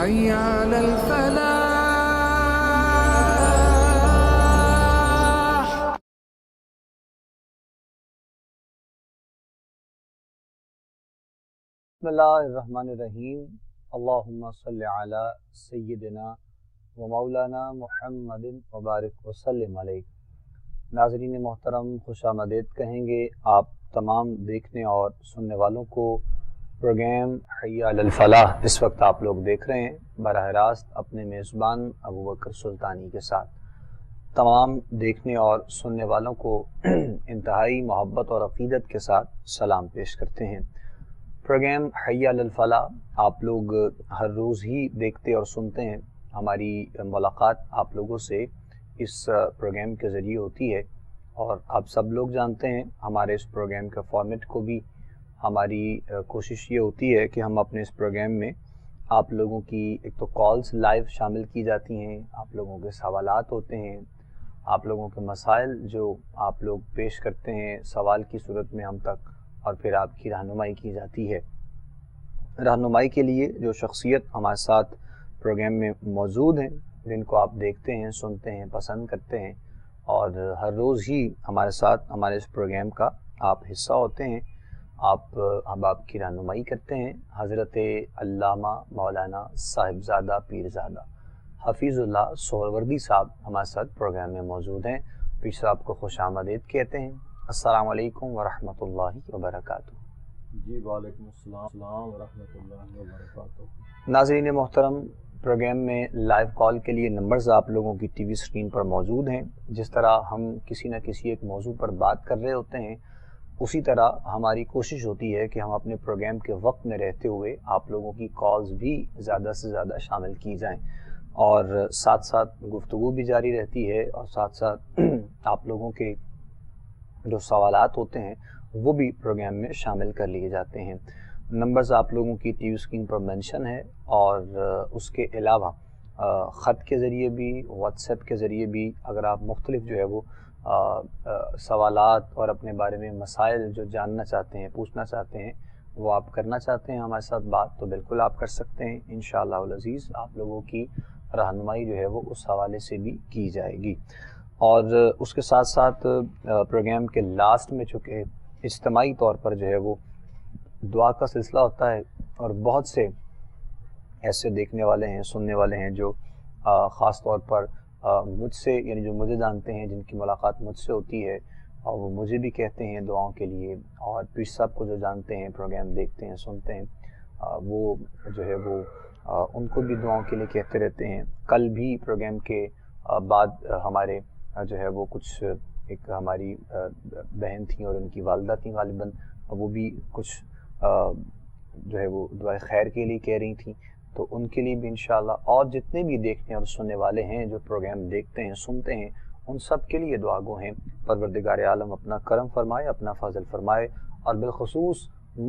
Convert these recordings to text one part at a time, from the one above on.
حي على الفلاح. بسم اللہ الرحمن الرحیم. اللہم صل علی سیدنا و مولانا محمد وبارک وسلم علیہ. ناظرین محترم، خوش آمدید کہیں گے آپ تمام دیکھنے اور سننے والوں کو. پروگرام حی علی الفلاح اس وقت آپ لوگ دیکھ رہے ہیں براہ راست اپنے میزبان ابوبکر سلطانی کے ساتھ. تمام دیکھنے اور سننے والوں کو انتہائی محبت اور عقیدت کے ساتھ سلام پیش کرتے ہیں. پروگرام حی علی الفلاح آپ لوگ ہر روز ہی دیکھتے اور سنتے ہیں. ہماری ملاقات آپ لوگوں سے اس پروگرام کے ذریعے ہوتی ہے اور آپ سب لوگ جانتے ہیں ہمارے اس پروگرام کے فارمیٹ کو بھی. ہماری کوشش یہ ہوتی ہے کہ ہم اپنے اس پروگرام میں آپ لوگوں کی ایک تو کالز لائیو شامل کی جاتی ہیں، آپ لوگوں کے سوالات ہوتے ہیں، آپ لوگوں کے مسائل جو آپ لوگ پیش کرتے ہیں سوال کی صورت میں ہم تک، اور پھر آپ کی رہنمائی کی جاتی ہے. رہنمائی کے لیے جو شخصیت ہمارے ساتھ پروگرام میں موجود ہیں، جن کو آپ دیکھتے ہیں، سنتے ہیں، پسند کرتے ہیں اور ہر روز ہی ہمارے ساتھ ہمارے اس پروگرام کا آپ حصہ ہوتے ہیں، آپ کی رہنمائی کرتے ہیں. حضرت علامہ مولانا صاحبزادہ پیرزادہ حفیظ اللہ سہروردی صاحب ہمارے ساتھ پروگرام میں موجود ہیں. پیر صاحب کو خوش آمدید کہتے ہیں. السلام علیکم ورحمۃ اللہ وبرکاتہ. جی وعلیکم السلام ورحمۃ اللہ وبرکاتہ. ناظرین محترم، پروگرام میں لائیو کال کے لیے نمبرز آپ لوگوں کی ٹی وی اسکرین پر موجود ہیں. جس طرح ہم کسی نہ کسی ایک موضوع پر بات کر رہے ہوتے ہیں، اسی طرح ہماری کوشش ہوتی ہے کہ ہم اپنے پروگرام کے وقت میں رہتے ہوئے آپ لوگوں کی کالز بھی زیادہ سے زیادہ شامل کی جائیں اور ساتھ ساتھ گفتگو بھی جاری رہتی ہے اور ساتھ ساتھ آپ لوگوں کے جو سوالات ہوتے ہیں وہ بھی پروگرام میں شامل کر لیے جاتے ہیں. نمبرز آپ لوگوں کی ٹی وی اسکرین پر مینشن ہے اور اس کے علاوہ خط کے ذریعے بھی، واٹس ایپ کے ذریعے بھی اگر آپ مختلف جو ہے وہ سوالات اور اپنے بارے میں مسائل جو جاننا چاہتے ہیں، پوچھنا چاہتے ہیں، وہ آپ کرنا چاہتے ہیں ہمارے ساتھ بات، تو بالکل آپ کر سکتے ہیں. انشاءاللہ العزیز آپ لوگوں کی رہنمائی جو ہے وہ اس حوالے سے بھی کی جائے گی. اور اس کے ساتھ ساتھ پروگرام کے لاسٹ میں چونکہ اجتماعی طور پر جو ہے وہ دعا کا سلسلہ ہوتا ہے اور بہت سے ایسے دیکھنے والے ہیں، سننے والے ہیں جو خاص طور پر مجھ سے، یعنی جو مجھے جانتے ہیں، جن کی ملاقات مجھ سے ہوتی ہے اور وہ مجھے بھی کہتے ہیں دعاؤں کے لیے، اور پیر صاحب کو جو جانتے ہیں، پروگرام دیکھتے ہیں، سنتے ہیں، وہ جو ہے وہ ان کو بھی دعاؤں کے لیے کہتے رہتے ہیں. کل بھی پروگرام کے بعد ہمارے جو ہے وہ کچھ ایک ہماری بہن تھیں اور ان کی والدہ تھیں غالباً، وہ بھی کچھ جو ہے وہ دعائے خیر کے لیے کہہ رہی تھیں، تو ان کے لیے بھی انشاءاللہ، اور جتنے بھی دیکھنے اور سننے والے ہیں جو پروگرام دیکھتے ہیں، سنتے ہیں، ان سب کے لیے دعا گو ہیں. پروردگار عالم اپنا کرم فرمائے، اپنا فضل فرمائے اور بالخصوص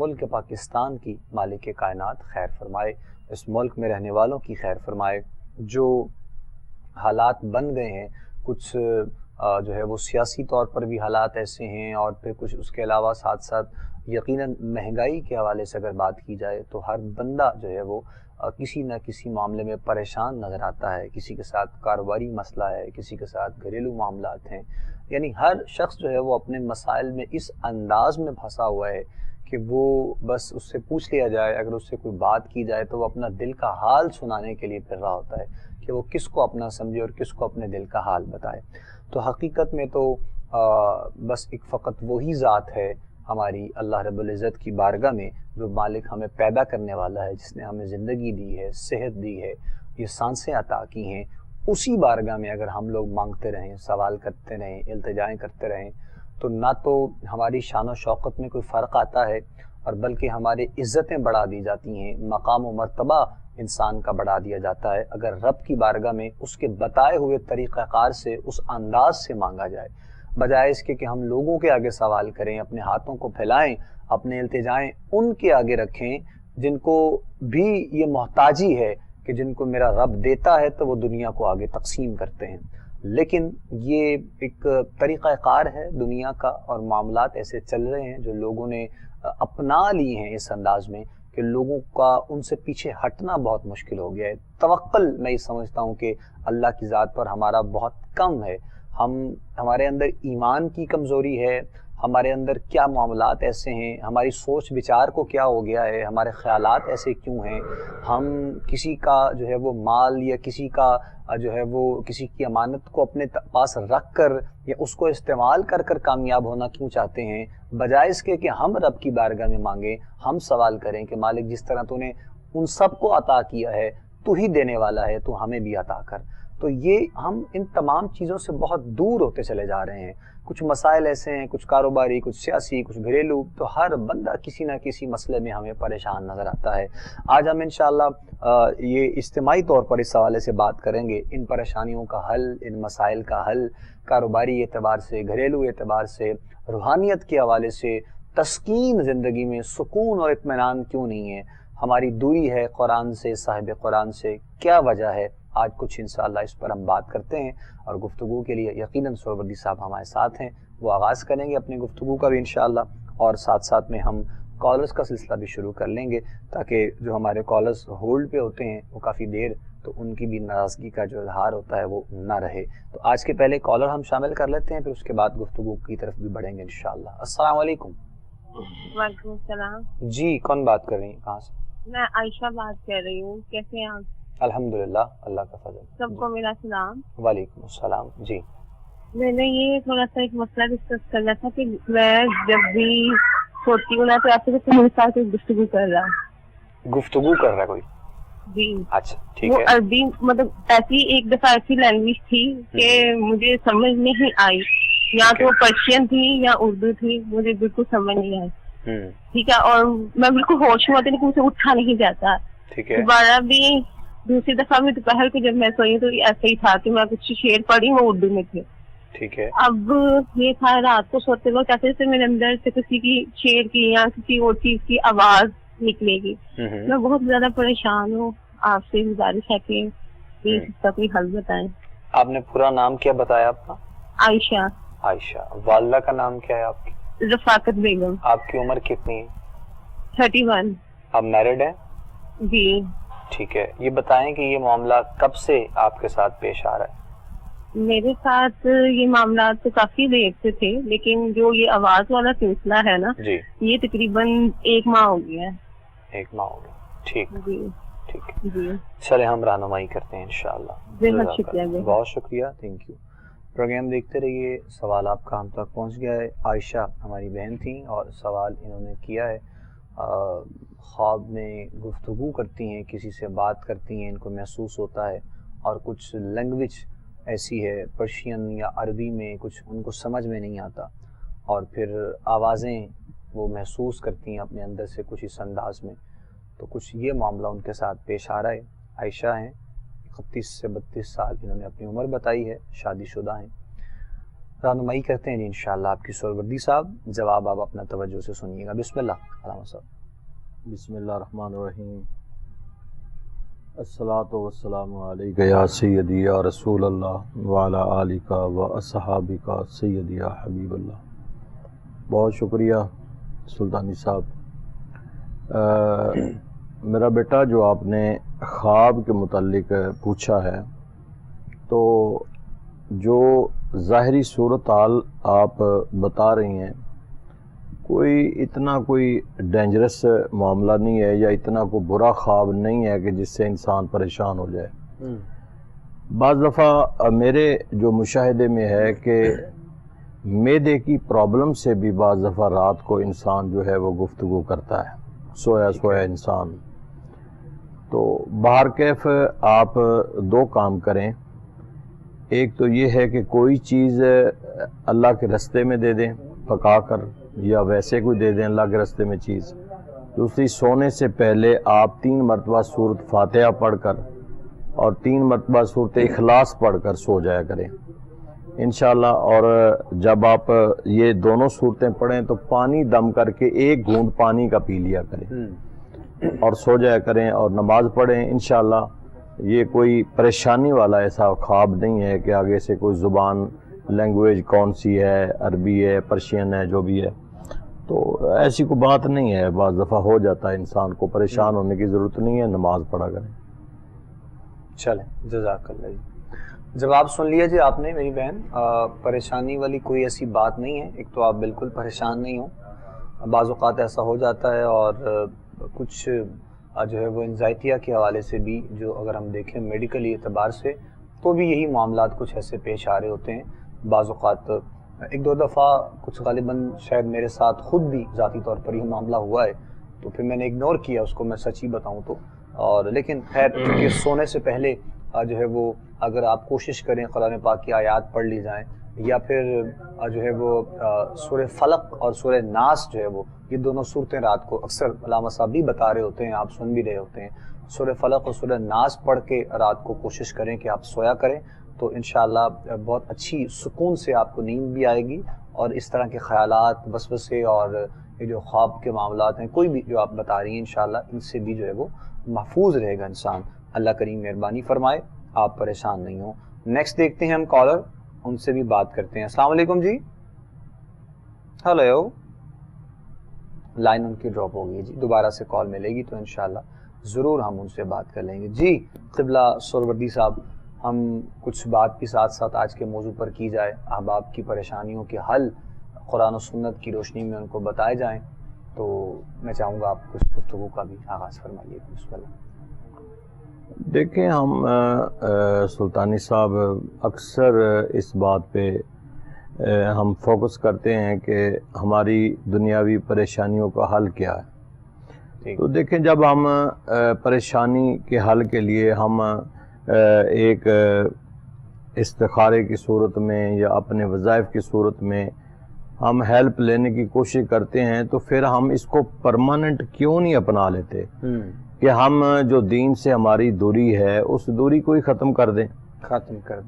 ملک پاکستان کی مالک کائنات خیر فرمائے، اس ملک میں رہنے والوں کی خیر فرمائے. جو حالات بن گئے ہیں، کچھ جو ہے وہ سیاسی طور پر بھی حالات ایسے ہیں، اور پھر کچھ اس کے علاوہ ساتھ ساتھ یقیناً مہنگائی کے حوالے سے اگر بات کی جائے تو ہر بندہ جو ہے وہ کسی نہ کسی معاملے میں پریشان نظر آتا ہے. کسی کے ساتھ کاروباری مسئلہ ہے، کسی کے ساتھ گھریلو معاملات ہیں، یعنی ہر شخص جو ہے وہ اپنے مسائل میں اس انداز میں پھنسا ہوا ہے کہ وہ بس اس سے پوچھ لیا جائے، اگر اس سے کوئی بات کی جائے تو وہ اپنا دل کا حال سنانے کے لیے پھر رہا ہوتا ہے کہ وہ کس کو اپنا سمجھے اور کس کو اپنے دل کا حال بتائے. تو حقیقت میں تو بس ایک فقط وہی ذات ہے ہماری اللہ رب العزت کی بارگاہ میں جو مالک ہمیں پیدا کرنے والا ہے، جس نے ہمیں زندگی دی ہے، صحت دی ہے، یہ سانسیں عطا کی ہیں. اسی بارگاہ میں اگر ہم لوگ مانگتے رہیں، سوال کرتے رہیں، التجائیں کرتے رہیں، تو نہ تو ہماری شان و شوقت میں کوئی فرق آتا ہے اور بلکہ ہماری عزتیں بڑھا دی جاتی ہیں، مقام و مرتبہ انسان کا بڑھا دیا جاتا ہے اگر رب کی بارگاہ میں اس کے بتائے ہوئے طریقہ کار سے، اس انداز سے مانگا جائے، بجائے اس کے کہ ہم لوگوں کے آگے سوال کریں، اپنے ہاتھوں کو پھیلائیں، اپنے التجائیں ان کے آگے رکھیں جن کو بھی یہ محتاجی ہے کہ جن کو میرا رب دیتا ہے تو وہ دنیا کو آگے تقسیم کرتے ہیں. لیکن یہ ایک طریقہ کار ہے دنیا کا، اور معاملات ایسے چل رہے ہیں جو لوگوں نے اپنا لی ہیں اس انداز میں کہ لوگوں کا ان سے پیچھے ہٹنا بہت مشکل ہو گیا ہے. توکل میں یہ سمجھتا ہوں کہ اللہ کی ذات پر ہمارا بہت کم ہے. ہمارے اندر ایمان کی کمزوری ہے، ہمارے اندر کیا معاملات ایسے ہیں، ہماری سوچ بچار کو کیا ہو گیا ہے، ہمارے خیالات ایسے کیوں ہیں، ہم کسی کا جو ہے وہ مال یا کسی کا جو ہے وہ کسی کی امانت کو اپنے پاس رکھ کر یا اس کو استعمال کر کر کامیاب ہونا کیوں چاہتے ہیں، بجائے اس کے کہ ہم رب کی بارگاہ میں مانگیں، ہم سوال کریں کہ مالک جس طرح تو نے ان سب کو عطا کیا ہے تو ہی دینے والا ہے، تو ہمیں بھی عطا کر. تو یہ ہم ان تمام چیزوں سے بہت دور ہوتے چلے جا رہے ہیں. کچھ مسائل ایسے ہیں، کچھ کاروباری، کچھ سیاسی، کچھ گھریلو، تو ہر بندہ کسی نہ کسی مسئلے میں ہمیں پریشان نظر آتا ہے. آج ہم انشاءاللہ یہ اجتماعی طور پر اس حوالے سے بات کریں گے، ان پریشانیوں کا حل، ان مسائل کا حل، کاروباری اعتبار سے، گھریلو اعتبار سے، روحانیت کے حوالے سے. تسکین زندگی میں سکون اور اطمینان کیوں نہیں ہے، ہماری دوری ہے قرآن سے، صاحب قرآن سے، کیا وجہ ہے؟ آج کچھ انشاءاللہ اس پر ہم بات کرتے ہیں، اور گفتگو کے لیے یقیناً سہروردی صاحب ہمارے ساتھ ہیں. وہ آغاز کریں گے اپنی گفتگو کا بھی انشاءاللہ، اور ساتھ ساتھ میں ہم کالرز کا سلسلہ بھی شروع کر لیں گے، تاکہ جو ہمارے کالرز ہولڈ پہ ہوتے ہیں وہ کافی دیر، تو ان کی بھی ناراضگی کا جو اظہار ہوتا ہے وہ نہ رہے. تو آج کے پہلے کالر ہم شامل کر لیتے ہیں، پھر اس کے بعد گفتگو کی طرف بھی بڑھیں گے انشاءاللہ. السلام علیکم. وعلیکم السلام. جی کون بات کر رہی ہیں، کہاں سے؟ میں عائشہ بات کر رہی ہوں. کیسے ہیں آپ؟ الحمدللہ، اللہ کا فضل. سب کو میرا سلام. وعلیکم السلام. جی میں نے یہ تھوڑا سا ایک مسئلہ ڈسکس کرنا تھا کہ میں جب بھی سوچتی ہوں نا تو ایسے تو میرے ساتھ ایک گفتگو کر رہا ہے. گفتگو کر رہا ہے کوئی؟ جی. اچھا ٹھیک وہ ہے. عربی مطلب ایسی ایک دفعہ ایسی لینگویج تھی کہ مجھے سمجھ نہیں آئی، یا تو پرشین تھی یا اردو تھی، مجھے بالکل سمجھ نہیں آئی. ٹھیک ہے. اور میں بالکل ہوش میں ہوتی لیکن مجھے اٹھا نہیں جاتا. ٹھیک ہے. دوبارہ بھی دوسری دفعہ بھی دوپہر کو جب میں سوئی تو ایسے ہی تھا کہ میں کچھ شعر پڑھی وہ اردو میں تھے. ٹھیک ہے. اب یہ تھا رات کو سوتے وقت ایسے جیسے میرے اندر سے کسی کی شعر کی یا کسی اور چیز کی آواز نکلے گی. میں بہت زیادہ پریشان ہوں. آپ سے گزارش ہے کہ پلیز اس کا کوئی حل بتائیں. آپ نے پورا نام کیا بتایا آپ کا؟ عائشہ. عائشہ. والدہ کا نام کیا ہے آپ کی؟ رفاقت بیگم. آپ کی عمر کتنی ہے؟ 31. آپ میرڈ ہیں؟ جی. ٹھیک ہے. یہ بتائیں کہ یہ معاملہ کب سے آپ کے ساتھ پیش آ رہا ہے؟ میرے ساتھ یہ معاملات تو کافی دیر سے تھے، لیکن جو یہ آواز والا سلسلہ ہے نا جی یہ تقریباً 1 ماہ ہو گیا ہے. 1 ماہ ہو گیا. ٹھیک. جی. ٹھیک ہے. جی. چلے ہم رہنمائی کرتے ہیں انشاءاللہ. بہت شکریہ. بہت شکریہ. Thank you. پروگرام دیکھتے رہیے. سوال آپ کا ہم تک پہنچ گیا ہے. عائشہ ہماری بہن تھیں اور سوال انہوں نے کیا ہے. خواب میں گفتگو کرتی ہیں، کسی سے بات کرتی ہیں، ان کو محسوس ہوتا ہے، اور کچھ لینگویج ایسی ہے پرشین یا عربی میں کچھ ان کو سمجھ میں نہیں آتا، اور پھر آوازیں وہ محسوس کرتی ہیں اپنے اندر سے کچھ اس انداز میں. تو کچھ یہ معاملہ ان کے ساتھ پیش آ رہا ہے. عائشہ ہیں، 31 سے 32 سال انہوں نے اپنی عمر بتائی ہے، شادی شدہ ہیں. رہنمائی کرتے ہیں جی انشاءاللہ آپ کی سہروردی صاحب. جواب آپ اپنا توجہ سے سنیے گا. بسم اللہ. علامہ صاحب. بسم اللہ الرحمن الرحیم. الصلاۃ والسلام علیک یا سیدی یا رسول اللہ وعلی آلک و اصحابک سیدی یا حبیب اللہ. بہت شکریہ سلطانی صاحب. میرا بیٹا جو آپ نے خواب کے متعلق پوچھا ہے، تو جو ظاہری صورتحال آپ بتا رہی ہیں کوئی اتنا کوئی ڈینجرس معاملہ نہیں ہے، یا اتنا کوئی برا خواب نہیں ہے کہ جس سے انسان پریشان ہو جائے. بعض دفعہ میرے جو مشاہدے میں ہے کہ معدے کی پرابلم سے بھی بعض دفعہ رات کو انسان جو ہے وہ گفتگو کرتا ہے، سویا سویا انسان. تو باہر کیف آپ 2 کام کریں. ایک تو یہ ہے کہ کوئی چیز اللہ کے رستے میں دے دیں پکا کر، یا ویسے کوئی دے دیں اللہ کے رستے میں چیز. دوسری، سونے سے پہلے آپ 3 مرتبہ سورۃ فاتحہ پڑھ کر اور 3 مرتبہ سورۃ اخلاص پڑھ کر سو جایا کریں انشاءاللہ. اور جب آپ یہ دونوں صورتیں پڑھیں تو پانی دم کر کے 1 گھونٹ پانی کا پی لیا کریں اور سو جایا کریں اور نماز پڑھیں انشاءاللہ. یہ کوئی پریشانی والا ایسا خواب نہیں ہے کہ آگے سے کوئی زبان لینگویج کون سی ہے، عربی ہے، پرشین ہے، جو بھی ہے. تو ایسی کوئی بات نہیں ہے، بعض دفعہ ہو جاتا ہے، انسان کو پریشان ہونے کی ضرورت نہیں ہے، نماز پڑھا کریں۔ چلیں، جزاک اللہ جی، جواب سن لیا جی آپ نے میری بہن۔ پریشانی والی کوئی ایسی بات نہیں ہے، ایک تو آپ بالکل پریشان نہیں ہوں، بعض اوقات ایسا ہو جاتا ہے، اور کچھ جو ہے وہ انزائٹیا کے حوالے سے بھی، جو اگر ہم دیکھیں میڈیکلی اعتبار سے تو بھی یہی معاملات کچھ ایسے پیش آ رہے ہوتے ہیں۔ بعض اوقات ایک دو دفعہ کچھ غالباً شاید میرے ساتھ خود بھی ذاتی طور پر یہ معاملہ ہوا ہے، تو پھر میں نے اگنور کیا اس کو، میں سچ ہی بتاؤں تو، اور لیکن خیر چونکہ سونے سے پہلے جو ہے وہ اگر آپ کوشش کریں قرآن پاک کی آیات پڑھ لی جائیں، یا پھر جو ہے وہ سورہ فلق اور سورہ ناس جو ہے وہ، یہ دونوں صورتیں رات کو اکثر علامہ صاحب بھی بتا رہے ہوتے ہیں، آپ سن بھی رہے ہوتے ہیں، سورہ فلق اور سورہ ناس پڑھ کے رات کو کوشش کریں کہ آپ سویا کریں، تو انشاءاللہ بہت اچھی سکون سے آپ کو نیند بھی آئے گی، اور اس طرح کے خیالات، وسوسے اور یہ جو خواب کے معاملات ہیں کوئی بھی جو آپ بتا رہی ہیں، انشاءاللہ ان سے بھی جو ہے وہ محفوظ رہے گا انسان۔ اللہ کریم مہربانی فرمائے، آپ پریشان نہیں ہوں۔ نیکسٹ دیکھتے ہیں ہم کالر، ان سے بھی بات کرتے ہیں۔ السلام علیکم جی۔ ہیلو، لائن ان کی ڈراپ ہو گئی جی، دوبارہ سے کال ملے گی تو انشاءاللہ ضرور ہم ان سے بات کر لیں گے۔ جی قبلہ سروردی صاحب، ہم کچھ بات بھی ساتھ ساتھ آج کے موضوع پر کی جائے، احباب کی پریشانیوں کے حل قرآن و سنت کی روشنی میں ان کو بتائے جائیں، تو میں چاہوں گا آپ کچھ گفتگو کا بھی آغاز فرمائیے۔ بسم اللہ۔ دیکھیں، ہم سلطانی صاحب اکثر اس بات پہ ہم فوکس کرتے ہیں کہ ہماری دنیاوی پریشانیوں کا حل کیا ہے۔ تو دیکھیں، جب ہم پریشانی کے حل کے لیے ہم ایک استخارے کی صورت میں یا اپنے وظائف کی صورت میں ہم ہیلپ لینے کی کوشش کرتے ہیں، تو پھر ہم اس کو پرماننٹ کیوں نہیں اپنا لیتے کہ ہم جو دین سے ہماری دوری ہے اس دوری کو ہی ختم کر دیں۔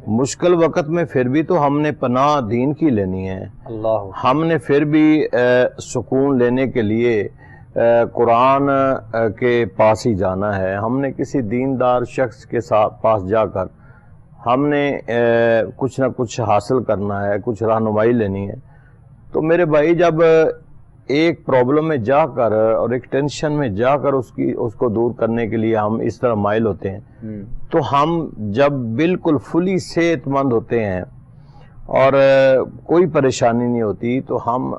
مشکل وقت میں پھر بھی تو ہم نے پناہ دین کی لینی ہے، ہم نے پھر بھی سکون لینے کے لیے قرآن کے پاس ہی جانا ہے، ہم نے کسی دیندار شخص کے پاس جا کر ہم نے کچھ نہ کچھ حاصل کرنا ہے، کچھ رہنمائی لینی ہے۔ تو میرے بھائی، جب ایک پرابلم میں جا کر اور ایک ٹینشن میں جا کر اس کو دور کرنے کے لیے ہم اس طرح مائل ہوتے ہیں، تو ہم جب بالکل فلی صحت مند ہوتے ہیں اور کوئی پریشانی نہیں ہوتی، تو ہم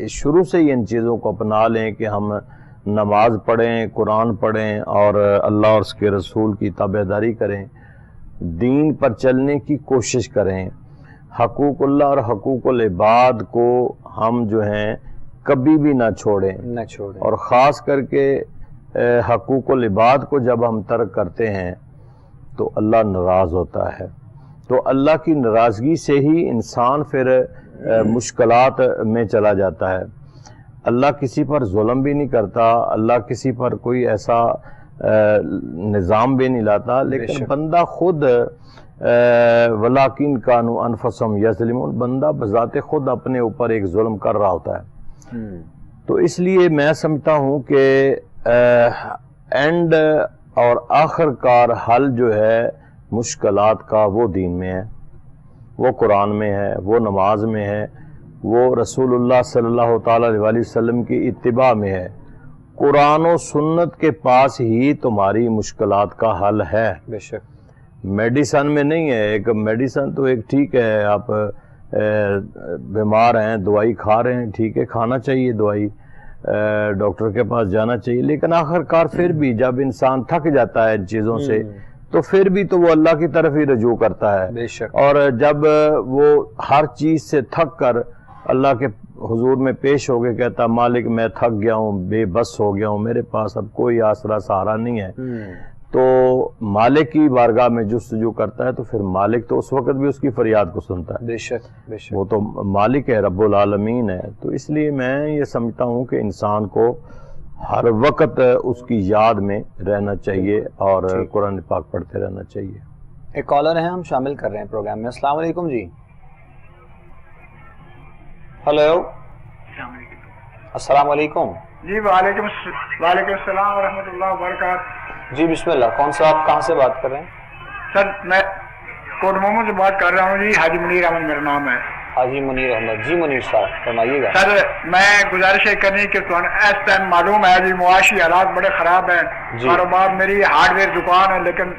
شروع سے ہی ان چیزوں کو اپنا لیں کہ ہم نماز پڑھیں، قرآن پڑھیں اور اللہ اور اس کے رسول کی تابعداری کریں، دین پر چلنے کی کوشش کریں، حقوق اللہ اور حقوق العباد کو ہم جو ہیں کبھی بھی نہ چھوڑیں، اور خاص کر کے حقوق العباد کو جب ہم ترک کرتے ہیں تو اللہ ناراض ہوتا ہے۔ تو اللہ کی ناراضگی سے ہی انسان پھر مشکلات میں چلا جاتا ہے۔ اللہ کسی پر ظلم بھی نہیں کرتا، اللہ کسی پر کوئی ایسا نظام بھی نہیں لاتا، لیکن بندہ خود وَلَٰكِنْ كَانُوا أَنفُسَهُمْ يَظْلِمُونَ، بندہ بذات خود اپنے اوپر ایک ظلم کر رہا ہوتا ہے۔ تو اس لیے میں سمجھتا ہوں کہ اینڈ اور آخر کار حل جو ہے مشکلات کا وہ دین میں ہے، وہ قرآن میں ہے، وہ نماز میں ہے، وہ رسول اللہ صلی اللہ تعالیٰ علیہ وسلم کی اتباع میں ہے۔ قرآن و سنت کے پاس ہی تمہاری مشکلات کا حل ہے، بے شک میڈیسن میں نہیں ہے۔ ایک میڈیسن تو ایک ٹھیک ہے، آپ بیمار ہیں، دوائی کھا رہے ہیں، ٹھیک ہے، کھانا چاہیے دوائی، ڈاکٹر کے پاس جانا چاہیے، لیکن آخر کار پھر بھی جب انسان تھک جاتا ہے ان چیزوں سے تو پھر بھی تو وہ اللہ کی طرف ہی رجوع کرتا ہے۔ بے شک۔ اور جب وہ ہر چیز سے تھک کر اللہ کے حضور میں پیش ہو کے کہتا مالک میں تھک گیا ہوں، بے بس ہو گیا ہوں، میرے پاس اب کوئی آسرا سہارا نہیں ہے، تو مالک کی بارگاہ میں جستجو کرتا ہے، تو پھر مالک تو اس وقت بھی اس کی فریاد کو سنتا ہے۔ بے شک بے شک، وہ تو مالک ہے، رب العالمین ہے۔ تو اس لیے میں یہ سمجھتا ہوں کہ انسان کو ہر وقت اس کی یاد میں رہنا چاہیے اور قرآن پاک پڑھتے رہنا چاہیے۔ ایک کالر ہیں، ہم شامل کر رہے ہیں پروگرام میں۔ السلام علیکم جی۔ ہلو، السلام علیکم جی۔ وعلیکم السلام ورحمۃ اللہ وبرکاتہ۔ جی بسم اللہ، کون سا آپ کہاں سے بات کر رہے ہیں؟ سر میں کوٹ محمد سے بات کر رہا ہوں جی، حاجی منیر احمد میرا نام ہے۔ حاجی منیر احمد. جی منیر صاحب فرمائیے گا. سر میں گزارش یہ کرنی کہ اس ٹائم معلوم ہے جی معاشی حالات بڑے خراب ہیں. کاروبار میری ہارڈ ویئر دکان ہے لیکن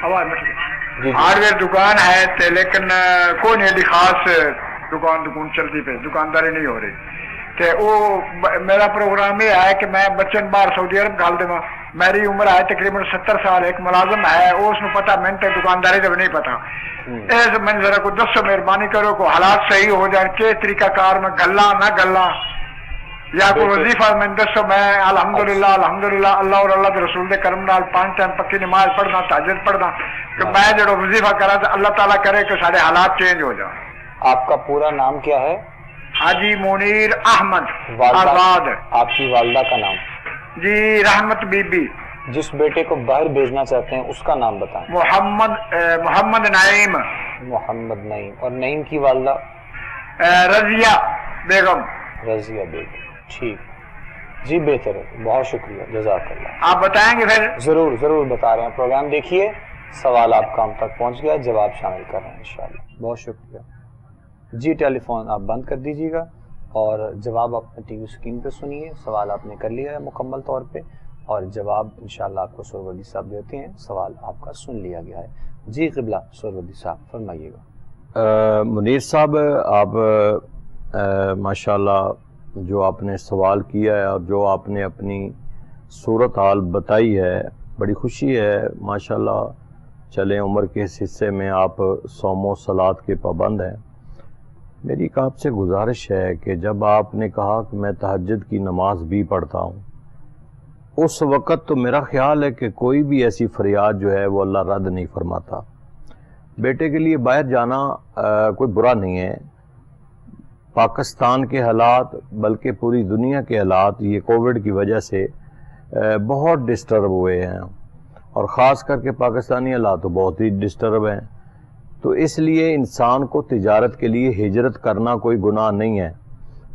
ہارڈ ویئر دکان ہے لیکن کوئی نہیں خاص دکان چلتی پہ دکانداری نہیں ہو رہی. تے وہ میرا پروگرام یہ ہے کہ میں بچن باہر سعودی عرب گال دوں. میری عمر ہے تقریباً 70 سال. ایک ملازم ہے اس نے پتا میں نے دکانداری تو نہیں پتا. ایسے میں ذرا کو دسو مہربانی کرو کو حالات صحیح ہو جائیں کہ طریقہ کار میں گلا نہ گلا یا کوئی وظیفہ میں دسو. میں الحمدللہ اللہ اور اللہ کے رسول دے کرم نال 5 ٹائم پکی نماز پڑھنا تہجد پڑھنا کہ میں جڑو وظیفہ کرا تو اللہ تعالیٰ کرے کہ سارے حالات چینج ہو جائیں. آپ کا پورا نام کیا ہے؟ حاجی منیر احمد آزاد. آپ کی والدہ کا نام؟ جی رحمت بی بی. جس بیٹے کو باہر بھیجنا چاہتے ہیں اس کا نام بتائیں. محمد نعیم. محمد نعیم. اور نعیم کی والدہ؟ رضیہ بیگم. رضیہ بیگم. ٹھیک جی بہتر ہے. بہت شکریہ جزاک اللہ. آپ بتائیں گے پھر؟ ضرور بتا رہے ہیں. پروگرام دیکھیے سوال آپ کا ہم تک پہنچ گیا جواب شامل کر رہے ہیں انشاءاللہ. بہت شکریہ. جی ٹیلی فون آپ بند کر دیجیے گا اور جواب اپنے ٹی وی اسکرین پہ سنیے. سوال آپ نے کر لیا ہے مکمل طور پہ اور جواب انشاءاللہ آپ کو سہروردی صاحب دیتے ہیں. سوال آپ کا سن لیا گیا ہے. جی قبلہ سہروردی صاحب فرمائیے گا. منیر صاحب آپ ماشاءاللہ جو آپ نے سوال کیا ہے اور جو آپ نے اپنی صورتحال بتائی ہے بڑی خوشی ہے ماشاءاللہ. چلیں عمر کے اس حصے میں آپ صوم و صلات کے پابند ہیں. میری ایک آپ سے گزارش ہے کہ جب آپ نے کہا کہ میں تہجد کی نماز بھی پڑھتا ہوں اس وقت تو میرا خیال ہے کہ کوئی بھی ایسی فریاد جو ہے وہ اللہ رد نہیں فرماتا. بیٹے کے لیے باہر جانا کوئی برا نہیں ہے. پاکستان کے حالات بلکہ پوری دنیا کے حالات یہ کووڈ کی وجہ سے بہت ڈسٹرب ہوئے ہیں اور خاص کر کے پاکستانی حالات تو بہت ہی ڈسٹرب ہیں. تو اس لیے انسان کو تجارت کے لیے ہجرت کرنا کوئی گناہ نہیں ہے.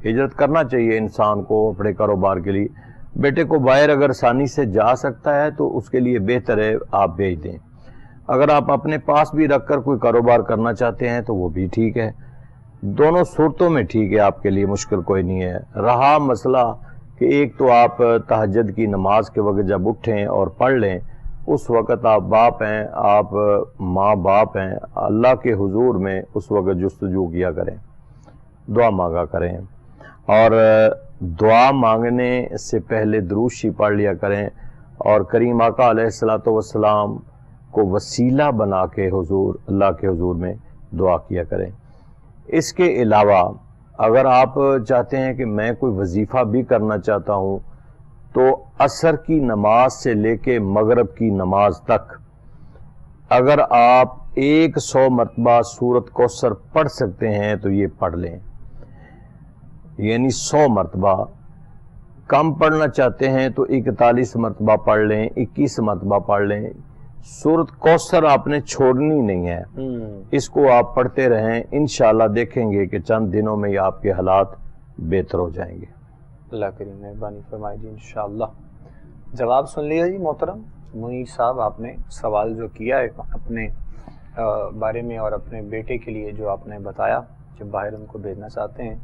ہجرت کرنا چاہیے انسان کو اپنے کاروبار کے لیے. بیٹے کو باہر اگر آسانی سے جا سکتا ہے تو اس کے لیے بہتر ہے آپ بھیج دیں. اگر آپ اپنے پاس بھی رکھ کر کوئی کاروبار کرنا چاہتے ہیں تو وہ بھی ٹھیک ہے. دونوں صورتوں میں ٹھیک ہے, آپ کے لیے مشکل کوئی نہیں ہے. رہا مسئلہ کہ ایک تو آپ تہجد کی نماز کے وقت جب اٹھیں اور پڑھ لیں اس وقت آپ باپ ہیں, آپ ماں باپ ہیں, اللہ کے حضور میں اس وقت جستجو کیا کریں, دعا مانگا کریں اور دعا مانگنے سے پہلے درود شریف پڑھ لیا کریں اور کریم آقا علیہ الصلوۃ والسلام کو وسیلہ بنا کے حضور اللہ کے حضور میں دعا کیا کریں. اس کے علاوہ اگر آپ چاہتے ہیں کہ میں کوئی وظیفہ بھی کرنا چاہتا ہوں تو عصر کی نماز سے لے کے مغرب کی نماز تک اگر آپ 100 مرتبہ سورۃ کوثر پڑھ سکتے ہیں تو یہ پڑھ لیں, یعنی 100 مرتبہ. کم پڑھنا چاہتے ہیں تو 41 مرتبہ پڑھ لیں, 21 مرتبہ پڑھ لیں. سورۃ کوثر آپ نے چھوڑنی نہیں ہے, اس کو آپ پڑھتے رہیں. انشاءاللہ دیکھیں گے کہ چند دنوں میں آپ کے حالات بہتر ہو جائیں گے. اللہ کریم مہربانی فرمائے جی انشاءاللہ. جواب سن لیا جی محترم منیر صاحب. آپ نے سوال جو کیا ہے اپنے بارے میں اور اپنے بیٹے کے لیے جو آپ نے بتایا کہ باہر ان کو بھیجنا چاہتے ہیں,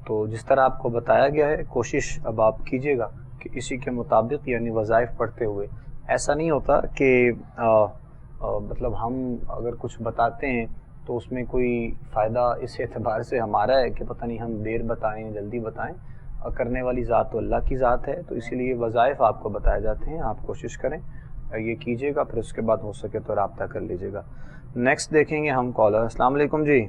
تو جس طرح آپ کو بتایا گیا ہے کوشش اب آپ کیجیے گا کہ اسی کے مطابق یعنی وظائف پڑھتے ہوئے. ایسا نہیں ہوتا کہ مطلب ہم اگر کچھ بتاتے ہیں تو اس میں کوئی فائدہ اس اعتبار سے ہمارا ہے کہ پتہ نہیں ہم دیر بتائیں جلدی بتائیں. کرنے والی ذات تو اللہ کی ذات ہے, تو اسی لیے وظائف آپ کو بتائے جاتے ہیں. آپ کوشش کریں یہ کیجیے گا, پھر اس کے بعد ہو سکے تو رابطہ کر لیجیے گا. نیکسٹ دیکھیں گے ہم کالر. السلام علیکم جی.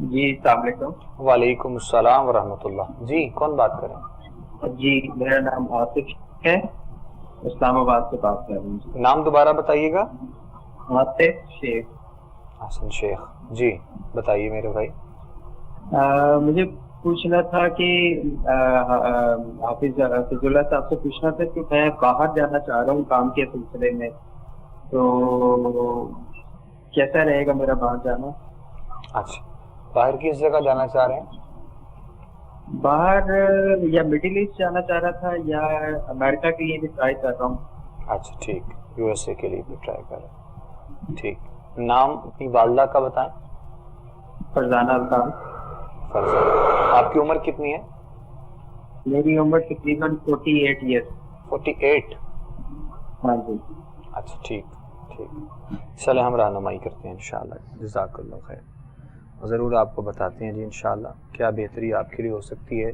جی السلام علیکم. وعلیکم السلام ورحمۃ اللہ. جی کون بات کریں؟ جی میرا نام آصف ہے, اسلام آباد سے بات کر رہا ہوں. نام دوبارہ بتائیے گا. آصف شیخ. حسن شیخ. جی بتائیے میرے بھائی. مجھے پوچھنا تھا کہ حافظ اللہ صاحب سے پوچھنا تھا کہ میں باہر جانا چاہ رہا ہوں کام کے سلسلے میں, تو کیسا رہے گا میرا باہر جانا؟ اچھا, باہر کس جگہ جانا چاہ رہے ہیں؟ باہر یا مڈل ایسٹ جانا چاہ رہا تھا یا امریکہ کے لیے بھی ٹرائی کر رہا ہوں. اچھا ٹھیک, یو ایس اے کے لیے بھی ٹرائی کر رہے ہیں. ٹھیک, نام اپنی والدہ کا بتائیں. فرزانہ الطاف. فرزانہ. آپ کی عمر کتنی ہے؟ میری عمر تقریباً 48 ایئرس. 48. ہاں جی. اچھا ٹھیک ٹھیک. چلے ہم رہنمائی کرتے ہیں انشاءاللہ. جزاک اللہ خیر. ضرور آپ کو بتاتے ہیں جی انشاءاللہ کیا بہتری آپ کے لیے ہو سکتی ہے.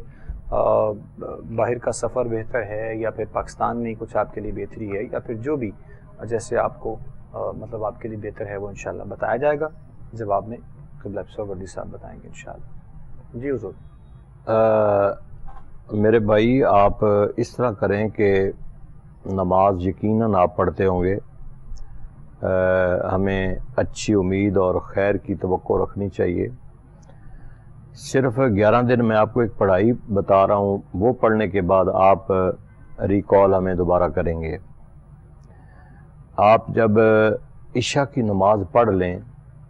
باہر کا سفر بہتر ہے یا پھر پاکستان میں کچھ آپ کے لیے بہتری ہے یا پھر جو بھی جیسے آپ کو مطلب آپ کے لیے بہتر ہے وہ انشاءاللہ بتایا جائے گا جواب میں. قبلہ افسر وردی صاحب بتائیں گے انشاءاللہ. جی حضور. میرے بھائی آپ اس طرح کریں کہ نماز یقیناً آپ پڑھتے ہوں گے. ہمیں اچھی امید اور خیر کی توقع رکھنی چاہیے. صرف 11 دن میں آپ کو ایک پڑھائی بتا رہا ہوں, وہ پڑھنے کے بعد آپ ریکال ہمیں دوبارہ کریں گے. آپ جب عشاء کی نماز پڑھ لیں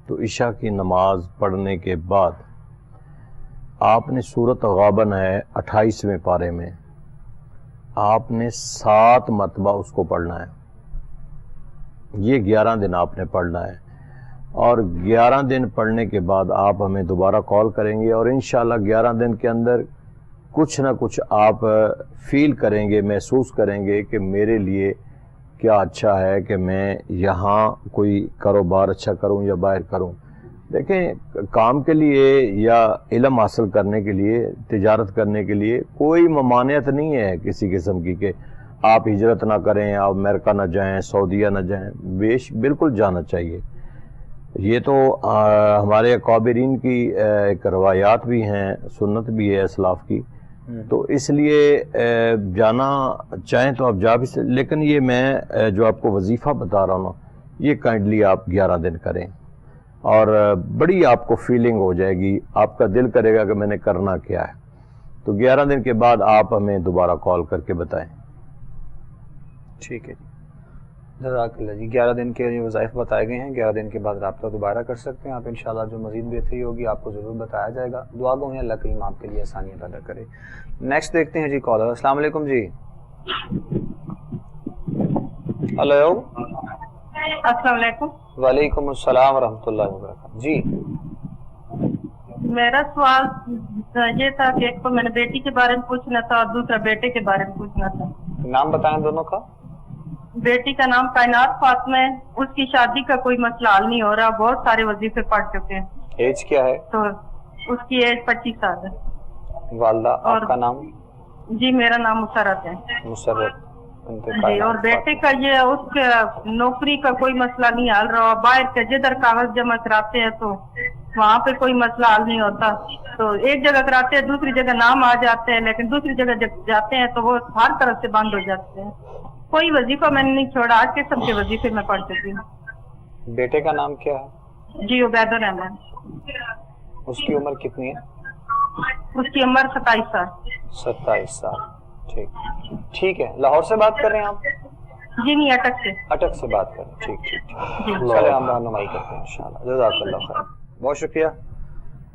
تو عشاء کی نماز پڑھنے کے بعد آپ نے سورۃ غابن ہے 28ویں پارے میں, آپ نے 7 مرتبہ اس کو پڑھنا ہے. یہ 11 دن آپ نے پڑھنا ہے اور 11 دن پڑھنے کے بعد آپ ہمیں دوبارہ کال کریں گے اور انشاءاللہ 11 دن کے اندر کچھ نہ کچھ آپ فیل کریں گے, محسوس کریں گے کہ میرے لیے کیا اچھا ہے کہ میں یہاں کوئی کاروبار اچھا کروں یا باہر کروں. دیکھیں کام کے لیے یا علم حاصل کرنے کے لیے, تجارت کرنے کے لیے کوئی ممانعت نہیں ہے کسی قسم کی کہ آپ ہجرت نہ کریں, آپ امریکہ نہ جائیں, سعودیہ نہ جائیں. بالکل جانا چاہیے. یہ تو ہمارے اکابرین کی ایک روایات بھی ہیں, سنت بھی ہے اسلاف کی, تو اس لیے جانا چاہیں تو آپ جا بھی سکتے. لیکن یہ میں جو آپ کو وظیفہ بتا رہا ہوں نا, یہ کائنڈلی آپ 11 دن کریں اور بڑی آپ کو فیلنگ ہو جائے گی, آپ کا دل کرے گا کہ میں نے کرنا کیا ہے. تو 11 دن کے بعد آپ ہمیں دوبارہ کال کر کے بتائیں. ٹھیک ہے جی, جزاک اللہ جی. 11 دن کے وظائف بتائے گئے ہیں, 11 دن کے بعد رابطہ دوبارہ کر سکتے ہیں آپ انشاءاللہ. جو مزید بہتری ہوگی آپ کو ضرور بتایا جائے گا. دعا گو ہیں اللہ کریم آپ کے لیے آسانیاں پیدا کرے. نیکسٹ دیکھتے ہیں جی کالر. السلام علیکم جی. ہلو. السلام علیکم. وعلیکم السلام ورحمۃ اللہ وبرکاتہ. جی میرا سوال یہ تھا کہ ایک تو میں نے بیٹی کے بارے میں پوچھنا تھا اور دوسرا بیٹے کے بارے میں پوچھنا تھا. نام بتائیں دونوں کا. بیٹی کا نام کائنات فاطمہ ہے. اس کی شادی کا کوئی مسئلہ حل نہیں ہو رہا, بہت سارے وظیفے پڑھ چکے ہیں. ایج کیا ہے؟ تو اس کی ایج 25 سال ہے. والدہ آپ کا نام؟ جی میرا نام مسرت ہے. مسرت جی. اور بیٹے کا یہ اس کے نوکری کا کوئی مسئلہ نہیں حل رہا. باہر کے جدھر کاغذ جمع کراتے ہیں تو وہاں پہ کوئی مسئلہ حل نہیں ہوتا. تو ایک جگہ کراتے ہیں دوسری جگہ نام آ جاتے ہیں, لیکن دوسری جگہ جب جاتے ہیں تو وہ ہر طرف سے بند ہو جاتے ہیں. کوئی وظیفہ میں نے نہیں چھوڑا, آج کے سب کے وظیفے میں پڑھ چکی ہوں. بیٹے کا نام کیا ہے؟ جی عبید الرحمان. اس کی عمر کتنی ہے؟ اس کی عمر 27 سال. 27 سال. ٹھیک ہے. لاہور سے بات کر رہے ہیں آپ؟ جی نہیں, اٹک سے. اٹک سے بات کر رہے ہیں. ٹھیک. چلے ہم رہنمائی کرتے ہیں انشاءاللہ. جزاک اللہ خیر. بہت شکریہ.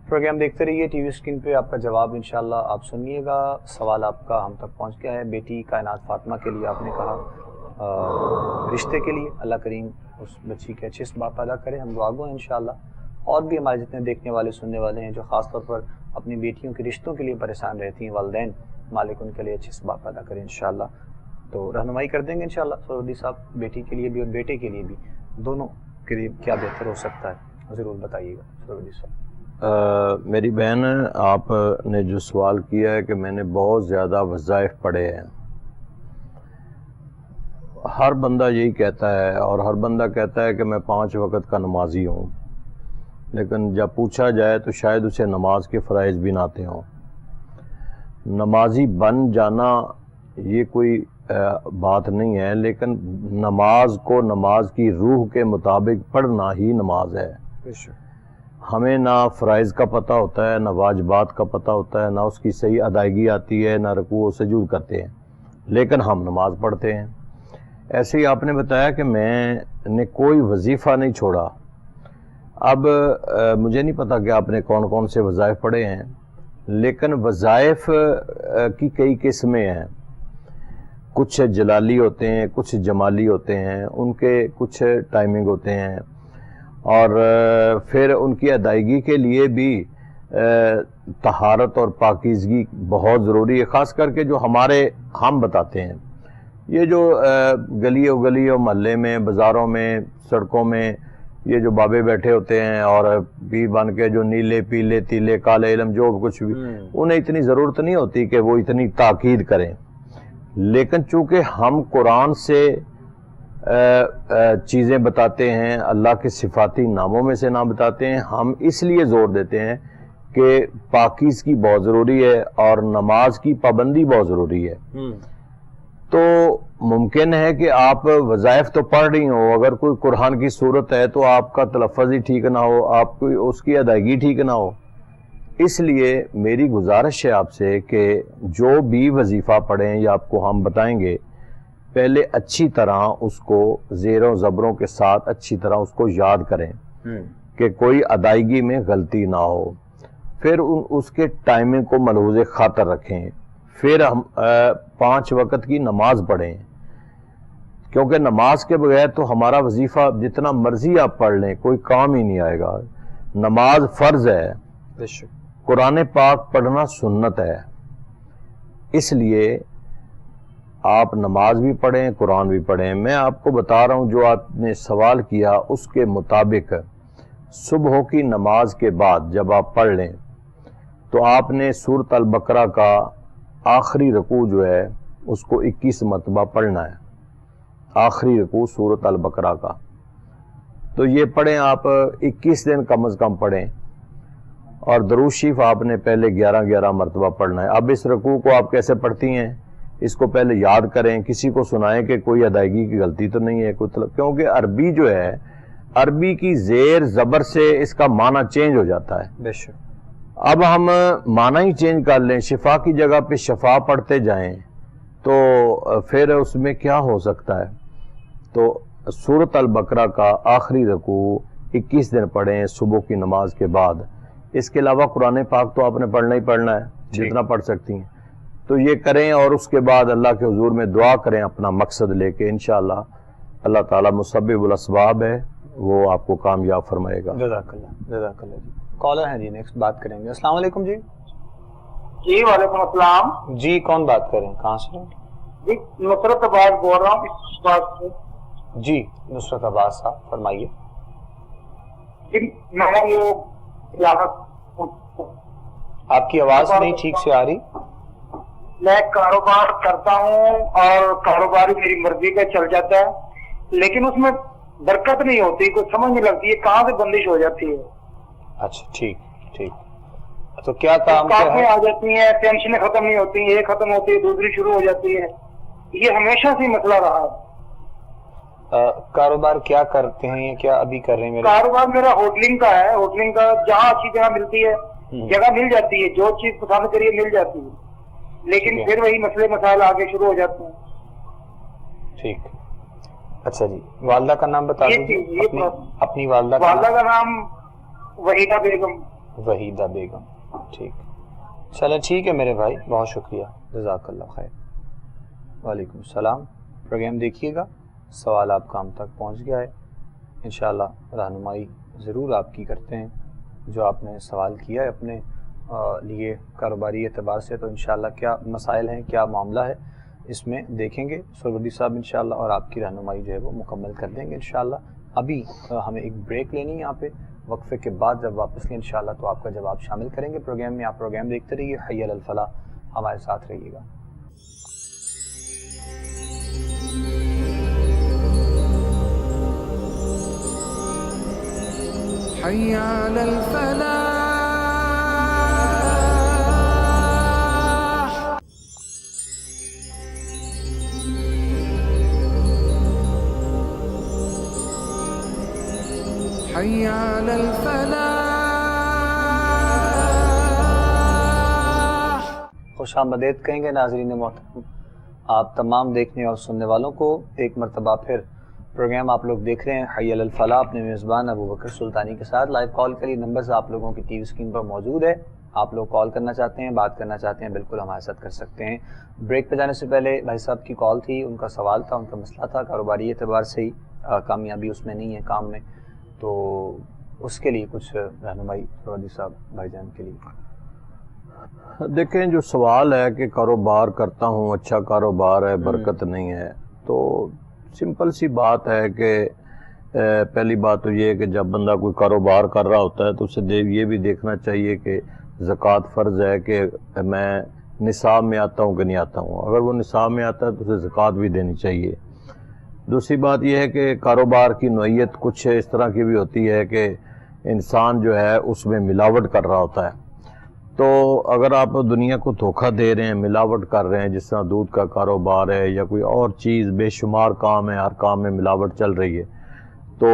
پروگرام دیکھتے رہیے. ٹی وی اسکرین پہ آپ کا جواب انشاءاللہ آپ سنیے گا. سوال آپ کا ہم تک پہنچ گیا ہے. بیٹی کائنات فاطمہ کے لیے آپ نے کہا رشتے کے لیے اللہ کریم اس بچی کے اچھے اسباب پیدا کرے. ہم دعا گو ہیں انشاءاللہ. اور بھی ہمارے جتنے دیکھنے والے سننے والے ہیں جو خاص طور پر اپنی بیٹیوں کے رشتوں کے لیے پریشان رہتی ہیں, والدین, مالک ان کے لیے اچھے اسباب پیدا کریں انشاءاللہ. تو رہنمائی کر دیں گے انشاءاللہ سرودی صاحب. بیٹی کے لیے بھی اور بیٹے کے لیے بھی, دونوں کے لیے کیا بہتر ہو سکتا ہے ضرور بتائیے گا سرودی صاحب. میری بہن, آپ نے جو سوال کیا ہے کہ میں نے بہت زیادہ وظائف پڑھے ہیں, ہر بندہ یہی کہتا ہے اور ہر بندہ کہتا ہے کہ میں 5 وقت کا نمازی ہوں, لیکن جب پوچھا جائے تو شاید اسے نماز کے فرائض بھی نہ آتے ہوں. نمازی بن جانا یہ کوئی بات نہیں ہے, لیکن نماز کو نماز کی روح کے مطابق پڑھنا ہی نماز ہے. ہمیں نہ فرائض کا پتہ ہوتا ہے, نہ واجبات کا پتہ ہوتا ہے, نہ اس کی صحیح ادائیگی آتی ہے, نہ رکوع و سجود کرتے ہیں, لیکن ہم نماز پڑھتے ہیں. ایسے ہی آپ نے بتایا کہ میں نے کوئی وظیفہ نہیں چھوڑا. اب مجھے نہیں پتا کہ آپ نے کون کون سے وظائف پڑھے ہیں, لیکن وظائف کی کئی قسمیں ہیں. کچھ جلالی ہوتے ہیں, کچھ جمالی ہوتے ہیں, ان کے کچھ ٹائمنگ ہوتے ہیں. اور پھر ان کی ادائیگی کے لیے بھی طہارت اور پاکیزگی بہت ضروری ہے، خاص کر کے جو ہم بتاتے ہیں، یہ جو گلیوں محلے میں، بازاروں میں، سڑکوں میں یہ جو بابے بیٹھے ہوتے ہیں اور بھی بن کے جو نیلے پیلے تیلے کالے علم جو کچھ بھی، انہیں اتنی ضرورت نہیں ہوتی کہ وہ اتنی تاکید کریں، لیکن چونکہ ہم قرآن سے چیزیں بتاتے ہیں، اللہ کے صفاتی ناموں میں سے نام بتاتے ہیں، ہم اس لیے زور دیتے ہیں کہ پاکیزگی بہت ضروری ہے اور نماز کی پابندی بہت ضروری ہے۔ تو ممکن ہے کہ آپ وظائف تو پڑھ رہی ہوں، اگر کوئی قرآن کی صورت ہے تو آپ کا تلفظ ہی ٹھیک نہ ہو، آپ کو اس کی ادائیگی ٹھیک نہ ہو۔ اس لیے میری گزارش ہے آپ سے کہ جو بھی وظیفہ پڑھیں یا آپ کو ہم بتائیں گے، پہلے اچھی طرح اس کو زیروں زبروں کے ساتھ اچھی طرح اس کو یاد کریں کہ کوئی ادائیگی میں غلطی نہ ہو، پھر اس کے ٹائمنگ کو ملحوظ خاطر رکھیں، پھر ہم 5 وقت کی نماز پڑھیں، کیونکہ نماز کے بغیر تو ہمارا وظیفہ جتنا مرضی آپ پڑھ لیں کوئی کام ہی نہیں آئے گا۔ نماز فرض ہے، قرآن پاک پڑھنا سنت ہے، اس لیے آپ نماز بھی پڑھیں، قرآن بھی پڑھیں۔ میں آپ کو بتا رہا ہوں جو آپ نے سوال کیا اس کے مطابق صبح کی نماز کے بعد جب آپ پڑھ لیں تو آپ نے سورۃ البقرہ کا آخری رکوع جو ہے اس کو 21 مرتبہ پڑھنا ہے، آخری رکوع سورۃ البقرہ کا، تو یہ پڑھیں آپ 21 دن کم از کم پڑھیں، اور درود شریف آپ نے پہلے 11 مرتبہ پڑھنا ہے۔ اب اس رکوع کو آپ کیسے پڑھتی ہیں اس کو پہلے یاد کریں، کسی کو سنائیں کہ کوئی ادائیگی کی غلطی تو نہیں ہے، کیونکہ عربی جو ہے، عربی کی زیر زبر سے اس کا معنی چینج ہو جاتا ہے۔ بے شک اب ہم معنی ہی چینج کر لیں، شفا کی جگہ پہ شفا پڑھتے جائیں تو پھر اس میں کیا ہو سکتا ہے؟ تو سورۃ البقرہ کا آخری رکوع 21 دن پڑھیں صبح کی نماز کے بعد۔ اس کے علاوہ قرآن پاک تو آپ نے پڑھنا ہی پڑھنا ہے جتنا پڑھ سکتی ہیں، تو یہ کریں، اور اس کے بعد اللہ کے حضور میں دعا کریں اپنا مقصد لے کے، انشاءاللہ اللہ تعالیٰ مسبب الاسباب ہے، وہ آپ کو کامیاب فرمائے گا۔ جزاک اللہ جی۔ کالر ہیں جی، نیکسٹ بات کریں گے۔ السلام علیکم جی۔ جی وعلیکم السلام جی کون بات کر رہے ہیں، کہاں سے؟ جی نصرت عباس بول رہا ہوں اس بات سے۔ جی نصرت عباس صاحب فرمائیے۔ جی میں یہ آپ کی آواز نہیں ٹھیک سے آ رہی۔ میں کاروبار کرتا ہوں اور کاروبار میری مرضی کا چل جاتا ہے، لیکن اس میں برکت نہیں ہوتی، کوئی سمجھ نہیں لگتی ہے کہاں سے بندش ہو جاتی ہے۔ اچھا ٹھیک، تو کیا کام میں آ جاتی ہیں، ٹینشنیں ختم نہیں ہوتی، ایک ختم ہوتی ہے دوسری شروع ہو جاتی ہے، یہ ہمیشہ سے مسئلہ رہا ہے۔ کاروبار کیا کرتے ہیں یا کیا ابھی کر رہے ہیں؟ کاروبار میرا ہوٹلنگ کا ہے، ہوٹلنگ کا جہاں اچھی جگہ ملتی ہے، جگہ مل جاتی ہے، جو چیز پسند کریے مل جاتی ہے، لیکن پھر وہی مسئلے مسائل آگے شروع ہو جاتے ہیں۔ ٹھیک، اچھا جی، والدہ کا نام بتا دیجیے، اپنی والدہ کا نام وحیدہ بیگم۔ وحیدہ بیگم، ٹھیک، چلے ٹھیک ہے میرے بھائی، بہت شکریہ، جزاک اللہ خیر۔ وعلیکم السلام۔ پروگرام دیکھیے گا، سوال آپ کا ہم تک پہنچ گیا ہے، انشاءاللہ رہنمائی ضرور آپ کی کرتے ہیں۔ جو آپ نے سوال کیا ہے اپنے لیے کاروباری اعتبار سے، تو انشاءاللہ کیا مسائل ہیں، کیا معاملہ ہے، اس میں دیکھیں گے سرودی صاحب انشاءاللہ، اور آپ کی رہنمائی جو ہے وہ مکمل کر دیں گے انشاءاللہ۔ ابھی ہمیں ایک بریک لینی ہے یہاں پہ، وقفے کے بعد جب واپس لیں انشاءاللہ تو آپ کا جواب شامل کریں گے پروگرام میں۔ آپ پروگرام دیکھتے رہیے، حی علی الفلاح، ہمارے ساتھ رہیے گا۔ حي على الفلاح. حي على الفلاح. خوش آمدید کہیں گے ناظرین محترم آپ تمام دیکھنے اور سننے والوں کو۔ ایک مرتبہ پھر پروگرام آپ لوگ دیکھ رہے ہیں حی علی الفلاح، اپنے میزبان ابو بکر سلطانی کے ساتھ۔ لائیو کال کے لیے نمبرز آپ لوگوں کی ٹی وی اسکرین پر موجود ہے، آپ لوگ کال کرنا چاہتے ہیں، بات کرنا چاہتے ہیں، بالکل ہمارے ساتھ کر سکتے ہیں۔ بریک پہ جانے سے پہلے بھائی صاحب کی کال تھی، ان کا سوال تھا، ان کا مسئلہ تھا کاروباری اعتبار سے ہی کامیابی اس میں نہیں ہے کام میں، تو اس کے لیے کچھ رہنمائی سعودی صاحب بھائی جان کے لیے؟ دیکھیں جو سوال ہے کہ کاروبار کرتا ہوں، اچھا کاروبار ہے، برکت نہیں ہے، تو سمپل سی بات ہے کہ پہلی بات تو یہ ہے کہ جب بندہ کوئی کاروبار کر رہا ہوتا ہے تو اسے یہ بھی دیکھنا چاہیے کہ زکوٰۃ فرض ہے کہ میں نصاب میں آتا ہوں کہ نہیں آتا ہوں. اگر وہ نصاب میں آتا ہے تو اسے زکوٰۃ بھی دینی چاہیے. دوسری بات یہ ہے کہ کاروبار کی نوعیت کچھ اس طرح کی بھی ہوتی ہے کہ انسان جو ہے اس میں ملاوٹ کر رہا ہوتا ہے. تو اگر آپ دنیا کو دھوکہ دے رہے ہیں، ملاوٹ کر رہے ہیں، جس طرح دودھ کا کاروبار ہے یا کوئی اور چیز، بے شمار کام ہے، ہر کام میں ملاوٹ چل رہی ہے، تو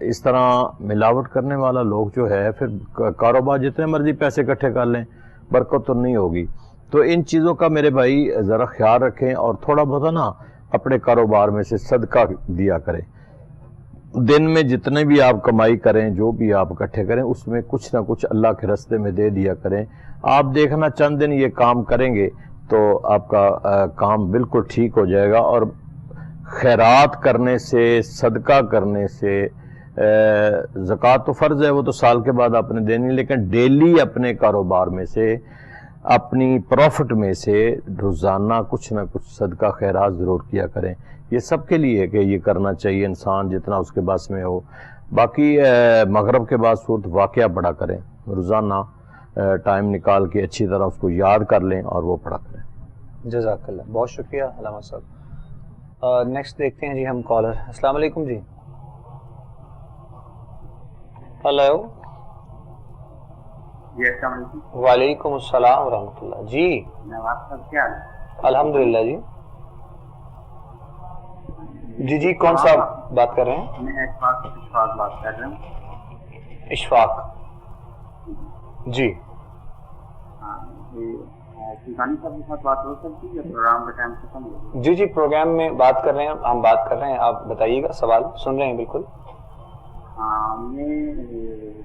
اس طرح ملاوٹ کرنے والا لوگ جو ہے پھر کاروبار جتنے مرضی پیسے اکٹھے کر لیں، برکت تو نہیں ہوگی. تو ان چیزوں کا میرے بھائی ذرا خیال رکھیں اور تھوڑا بہت نا اپنے کاروبار میں سے صدقہ دیا کریں. دن میں جتنے بھی آپ کمائی کریں، جو بھی آپ اکٹھے کریں، اس میں کچھ نہ کچھ اللہ کے راستے میں دے دیا کریں. آپ دیکھنا چند دن یہ کام کریں گے تو آپ کا کام بالکل ٹھیک ہو جائے گا. اور خیرات کرنے سے، صدقہ کرنے سے، زکوٰۃ تو فرض ہے، وہ تو سال کے بعد آپ نے دینی، لیکن ڈیلی اپنے کاروبار میں سے، اپنی پروفٹ میں سے روزانہ کچھ نہ کچھ صدقہ خیرات ضرور کیا کریں. یہ سب کے لیے کہ یہ کرنا چاہیے انسان جتنا اس کے بس میں ہو. باقی مغرب کے بعد صورت واقعہ پڑھا کریں، روزانہ ٹائم نکال کے اچھی طرح اس کو یاد کر لیں اور وہ پڑھا کریں. جزاک اللہ، بہت شکریہ علامہ صاحب. نیکسٹ دیکھتے ہیں جی ہم کالر. السلام علیکم جی. ہلو. جی السلام علیکم. وعلیکم السلام ورحمۃ اللہ. جی نواز صاحب کیا حال ہے؟ الحمدللہ جی. جی جی کون صاحب بات کر رہے ہیں؟ میں اشفاق بات کر رہا ہوں. اشفاق جی. ہاں سلطانی صاحب کے ساتھ بات ہو سکتی ہے؟ پروگرام کا ٹائم ختم ہو گیا. جی جی پروگرام میں بات کر رہے ہیں، ہم بات کر رہے ہیں، آپ بتائیے گا، سوال سن رہے ہیں بالکل. ہاں میں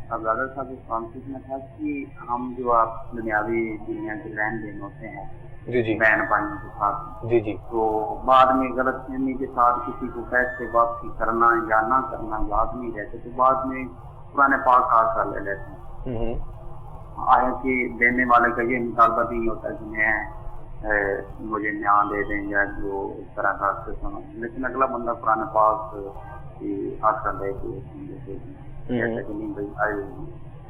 ابزادہ صاحب سے کام پوچھنا تھا کہ ہم جو آپ دنیاوی دنیا کے لین دین ہوتے ہیں جی جی بہن بھائیوں کے ساتھ، جی جی تو بعد میں غلط فہمی کے ساتھ کسی کو پیسے واپسی کرنا یا نہ کرنا یاد نہیں رہتے، تو بعد میں پرانے پاک خاص لے لیتے ہیں. آیا کہ دینے والے کا یہ مطالبہ نہیں ہوتا کہ میں مجھے نیا دے دیں یا جو اس طرح کا سسٹم، لیکن اگلا بندہ پرانے پاک حاصل لے کے جیسا کہ نہیں بھائی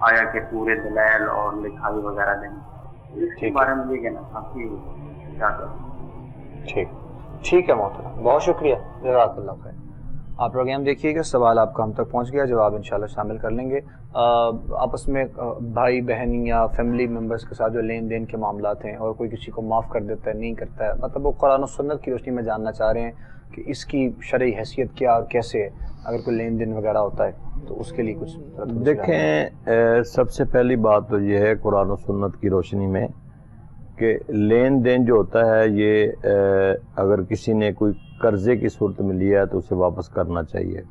آیا کہ پورے دلائل اور لکھائی وغیرہ دیں. اس کے بارے میں یہ کہنا تھا کہ کیا کریں. ٹھیک ہے محترم، بہت شکریہ، جزاک اللہ خیر. آپ پروگرام دیکھیے گا، سوال آپ کا ہم تک پہنچ گیا، جواب انشاءاللہ شامل کر لیں گے. آپس میں بھائی بہن یا فیملی ممبرس کے ساتھ جو لین دین کے معاملات ہیں اور کوئی کسی کو معاف کر دیتا ہے، نہیں کرتا ہے، مطلب وہ قرآن و سنت کی روشنی میں جاننا چاہ رہے ہیں کہ اس کی شرعی حیثیت کیا اور کیسے ہے، اگر کوئی لین دین وغیرہ ہوتا ہے تو اس کے لیے کچھ دیکھیں. سب سے پہلی بات تو یہ ہے قرآن و سنت کی روشنی میں کہ لین دین جو ہوتا ہے یہ اگر کسی نے کوئی قرضے کی صورت میں لیا ہے تو اسے واپس کرنا چاہیے.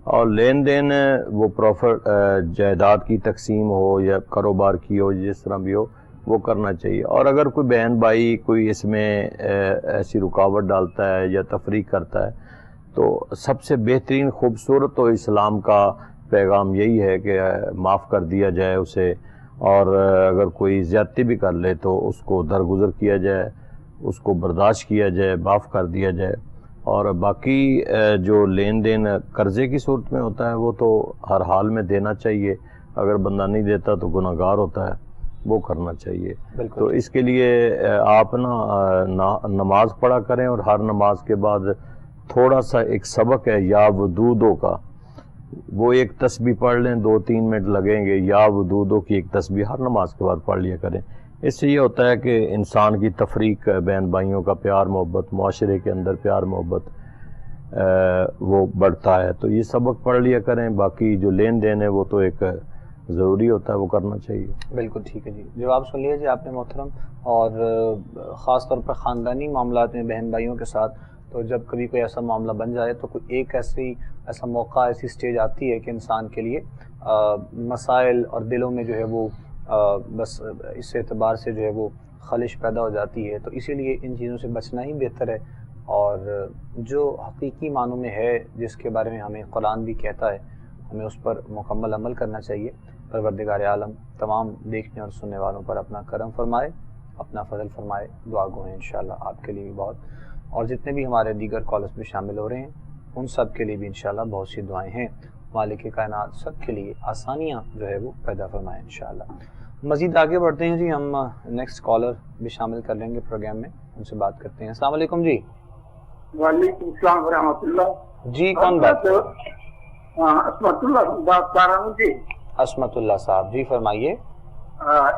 اور لین دین وہ پروفٹ جائیداد کی تقسیم ہو یا کاروبار کی ہو، جس طرح بھی ہو، وہ کرنا چاہیے. اور اگر کوئی بہن بھائی کوئی اس میں ایسی رکاوٹ ڈالتا ہے یا تفریق کرتا ہے تو سب سے بہترین خوبصورت تو اسلام کا پیغام یہی ہے کہ معاف کر دیا جائے اسے، اور اگر کوئی زیادتی بھی کر لے تو اس کو درگزر کیا جائے، اس کو برداشت کیا جائے، معاف کر دیا جائے. اور باقی جو لین دین قرضے کی صورت میں ہوتا ہے وہ تو ہر حال میں دینا چاہیے. اگر بندہ نہیں دیتا تو گناہ گار ہوتا ہے، وہ کرنا چاہیے. تو اس کے لیے آپ نماز پڑھا کریں، اور ہر نماز کے بعد تھوڑا سا ایک سبق ہے یا ودودوں کا، وہ ایک تسبیح پڑھ لیں، 2-3 منٹ لگیں گے. یا ودودوں کی ایک تسبیح ہر نماز کے بعد پڑھ لیا کریں. اس سے یہ ہوتا ہے کہ انسان کی تفریق، بہن بھائیوں کا پیار محبت، معاشرے کے اندر پیار محبت وہ بڑھتا ہے. تو یہ سبق پڑھ لیا کریں. باقی جو لین دین ہے وہ تو ایک ضروری ہوتا ہے، وہ کرنا چاہیے. بالکل ٹھیک ہے جی. جواب سن لیا جی آپ نے محترم. اور خاص طور پر خاندانی معاملات میں بہن بھائیوں کے ساتھ تو جب کبھی کوئی ایسا معاملہ بن جائے تو کوئی ایک ایسا موقع، ایسی سٹیج آتی ہے کہ انسان کے لیے مسائل اور دلوں میں جو ہے وہ بس اس اعتبار سے جو ہے وہ خلش پیدا ہو جاتی ہے. تو اسی لیے ان چیزوں سے بچنا ہی بہتر ہے. اور جو حقیقی معنوں میں ہے، جس کے بارے میں ہمیں قرآن بھی کہتا ہے ہمیں اس پر مکمل عمل کرنا چاہیے۔ پروردگار عالم تمام دیکھنے اور سننے والوں پر اپنا کرم فرمائے، اپنا فضل فرمائے۔ دعا گو ہیں انشاءاللہ آپ کے لیے بھی بہت، اور جتنے بھی ہمارے دیگر کالرز میں شامل ہو رہے ہیں ان سب کے لیے بھی انشاءاللہ بہت سی دعائیں ہیں۔ مالک کائنات سب کے لیے آسانیاں جو ہے وہ پیدا فرمائے انشاءاللہ۔ مزید آگے بڑھتے ہیں جی، ہم نیکسٹ کالر بھی شامل کر لیں گے پروگرام میں، ان سے بات کرتے ہیں۔ السلام علیکم جی۔ وعلیکم السلام ورحمۃ اللہ جی کون بات؟ عصمت اللہ بات کر رہا ہوں جی۔ عصمت اللہ صاحب جی فرمائیے۔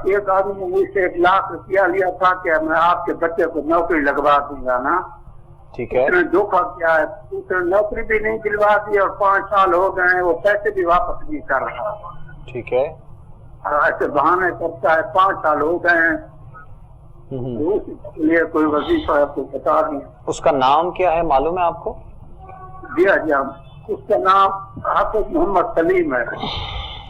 ایک آدمی نے مجھ سے 1 لاکھ روپیہ لیا تھا کہ میں آپ کے بچے کو نوکری لگوا دوں گا نا، ٹھیک ہے، اس نے دھوکہ کیا ہے، اس نے نوکری بھی نہیں دلوا دی اور 5 سال ہو گئے ہیں وہ پیسے بھی واپس نہیں کر رہا، ٹھیک ہے، ایسے بہانے کرتا ہے، 5 سال ہو گئے ہیں، اس کے لیے کوئی وظیفہ ہے کوئی بتا دیں۔ اس کا نام کیا ہے معلوم ہے آپ کو؟ جی ہاں، اس کا نام حافظ محمد سلیم ہے۔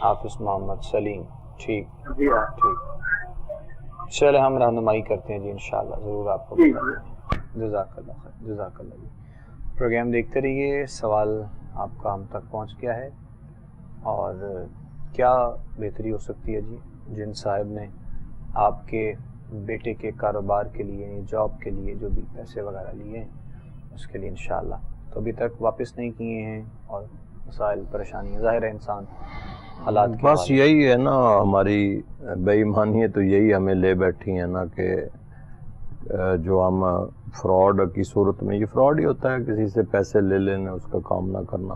حافظ محمد سلیم، ٹھیک جی ہاں، ٹھیک، چلے ہم رہنمائی کرتے ہیں جی انشاءاللہ، ضرور آپ کو جی بتائیں گے۔ جزاک اللہ خیر، جزاک اللہ جی۔ پروگرام دیکھتے رہیے، سوال آپ کا ہم تک پہنچ گیا ہے، اور کیا بہتری ہو سکتی ہے جی جن صاحب نے آپ کے بیٹے کے کاروبار کے لیے، جاب کے لیے جو بھی پیسے وغیرہ لیے ہیں اس کے لیے انشاءاللہ تو ابھی تک واپس نہیں کیے ہیں، اور مسائل پریشانیاں ظاہر ہے انسان حالات کے بس یہی ہے نا، ہماری بے ایمانی ہے تو یہی ہمیں لے بیٹھی ہیں نا کہ جو ہم فراڈ کی صورت میں، یہ فراڈ ہی ہوتا ہے، کسی سے پیسے لے لینا، اس کا کام نہ کرنا۔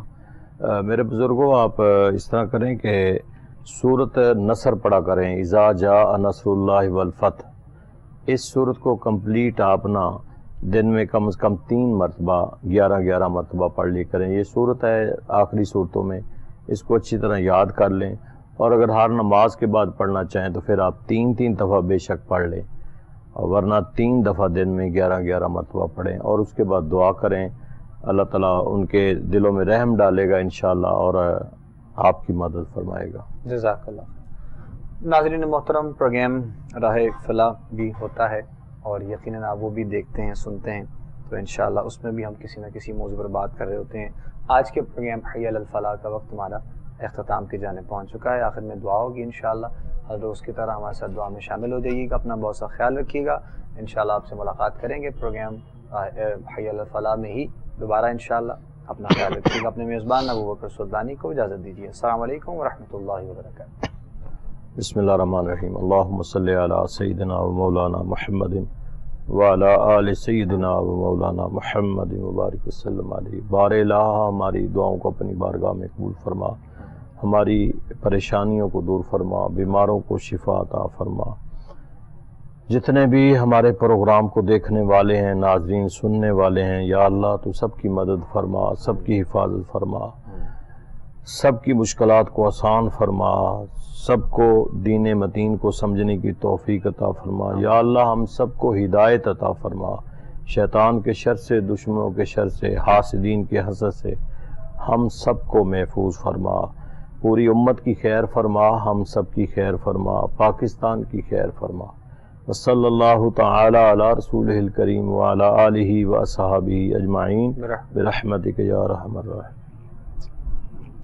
میرے بزرگوں آپ اس طرح کریں کہ سورت نصر پڑھا کریں، اذا جاء نصر اللہ والفتح، اس سورت کو کمپلیٹ آپ نا دن میں کم از کم 3 مرتبہ 11 مرتبہ پڑھ لی کریں۔ یہ سورت ہے آخری صورتوں میں، اس کو اچھی طرح یاد کر لیں، اور اگر ہر نماز کے بعد پڑھنا چاہیں تو پھر آپ 3 دفعہ بے شک پڑھ لیں، اور ورنہ 3 دفعہ دن میں 11 مرتبہ پڑھیں، اور اس کے بعد دعا کریں، اللہ تعالیٰ ان کے دلوں میں رحم ڈالے گا انشاءاللہ، اور آپ کی مدد فرمائے گا۔ جزاک اللہ۔ ناظرین محترم، پروگرام راہ فلاح بھی ہوتا ہے، اور یقیناً آپ وہ بھی دیکھتے ہیں، سنتے ہیں، تو انشاءاللہ اس میں بھی ہم کسی نہ کسی موضوع پر بات کر رہے ہوتے ہیں۔ آج کے پروگرام حی علی الفلاح کا وقت ہمارا اختتام کی جانب پہنچ چکا ہے۔ آخر میں دعا ہوگی انشاءاللہ، ہر روز کی طرح ہمارے ساتھ دعا میں شامل ہو جائیے گا، اپنا بہت سا خیال رکھیے گا۔ انشاءاللہ آپ سے ملاقات کریں گے پروگرام حی علی الفلاح میں ہی دوبارہ انشاءاللہ۔ اپنا خیال رکھیے گا، اپنے میزبان ابوبکر سلطانی کو اجازت دیجیے۔ السلام علیکم ورحمۃ اللہ وبرکاتہ۔ بسم اللہ الرحمن الرحیم، اللہم صلی علی سیدنا و مولانا محمد وعلی آل سیدنا و مولانا محمد مبارک وسلم علیہ۔ بار الہ ہماری دعاؤں کو اپنی بارگاہ میں قبول فرما، ہماری پریشانیوں کو دور فرما، بیماروں کو شفا عطا فرما۔ جتنے بھی ہمارے پروگرام کو دیکھنے والے ہیں، ناظرین سننے والے ہیں، یا اللہ تو سب کی مدد فرما، سب کی حفاظت فرما، سب کی مشکلات کو آسان فرما، سب کو دین متین کو سمجھنے کی توفیق عطا فرما۔ یا اللہ ہم سب کو ہدایت عطا فرما، شیطان کے شر سے، دشمنوں کے شر سے، حاسدین کے حسد سے ہم سب کو محفوظ فرما۔ پوری امت کی خیر فرما، ہم سب کی خیر فرما، پاکستان کی خیر فرما۔ وصلی اللہ تعالی علی رسولہ الکریم وعلی آلہ واصحابہ اجمعین برحمتک یا ارحم الراحمین۔